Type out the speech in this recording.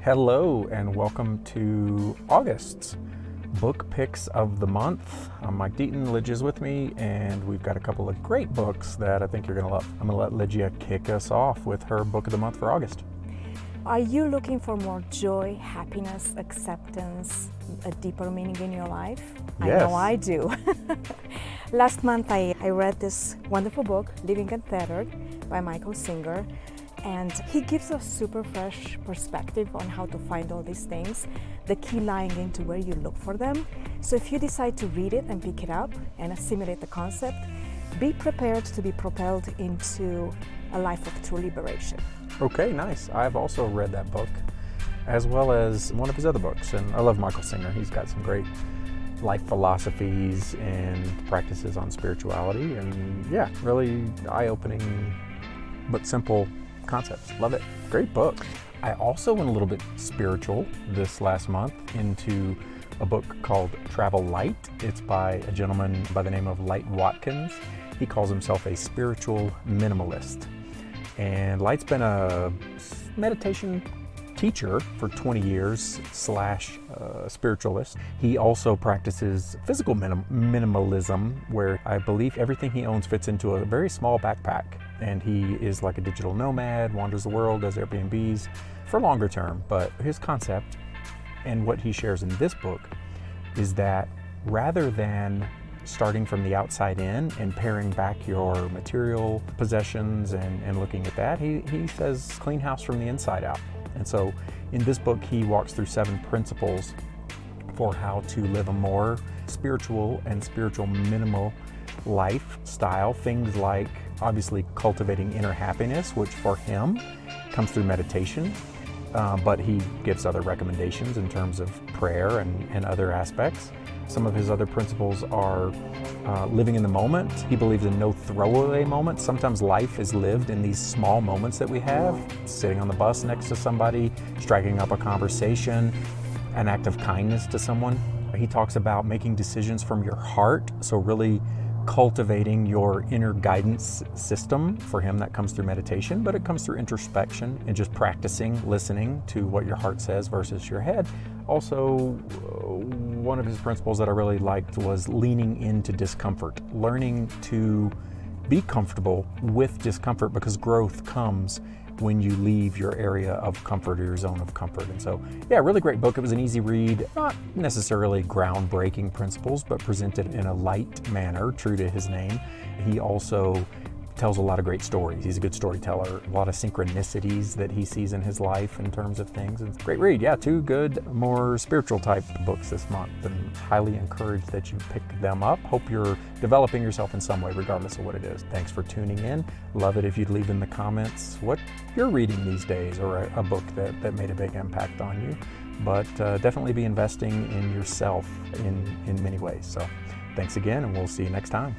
Hello and welcome to August's Book Picks of the Month. I'm Mike Deaton, Ligia's with me, and we've got a couple of great books that I think you're going to love. I'm going to let Ligia kick us off with her book of the month for August. Are you looking for more joy, happiness, acceptance, a deeper meaning in your life? Yes. I know I do. Last month I read this wonderful book, Living Untethered by Michael Singer. And he gives a super fresh perspective on how to find all these things, the key lying into where you look for them. So if you decide to read it and pick it up and assimilate the concept, be prepared to be propelled into a life of true liberation. Okay, nice. I've also read that book, as well as one of his other books. And I love Michael Singer. He's got some great life philosophies and practices on spirituality. And yeah, really eye-opening but simple concepts. Love it. Great book. I also went a little bit spiritual this last month into a book called Travel Light. It's by a gentleman by the name of Watkins. He calls himself a spiritual minimalist. And Light's been a meditation teacher for 20 years / spiritualist. He also practices physical minimalism, where I believe everything he owns fits into a very small backpack. And he is like a digital nomad, wanders the world, does Airbnbs for longer term. But his concept and what he shares in this book is that rather than starting from the outside in and paring back your material possessions and looking at that, he says clean house from the inside out. And so in this book, he walks through 7 principles for how to live a more spiritual and spiritual minimal lifestyle. Things like obviously cultivating inner happiness, which for him comes through meditation, but he gives other recommendations in terms of prayer and other aspects. Some of his other principles are living in the moment. He believes in no throwaway moments. Sometimes life is lived in these small moments that we have, sitting on the bus next to somebody, striking up a conversation, an act of kindness to someone. He talks about making decisions from your heart, so really cultivating your inner guidance system. For him, that comes through meditation, but it comes through introspection and just practicing listening to what your heart says versus your head. Also, one of his principles that I really liked was leaning into discomfort, learning to be comfortable with discomfort, because growth comes when you leave your area of comfort or your zone of comfort. And so, yeah, really great book. It was an easy read, not necessarily groundbreaking principles, but presented in a light manner, true to his name. He also tells a lot of great stories. He's a good storyteller. A lot of synchronicities that he sees in his life in terms of things. It's a great read. Yeah, 2 good, more spiritual type books this month, and highly encourage that you pick them up. Hope you're developing yourself in some way, regardless of what it is. Thanks for tuning in. Love it if you'd leave in the comments what you're reading these days, or a book that made a big impact on you. But definitely be investing in yourself in many ways. So thanks again, and we'll see you next time.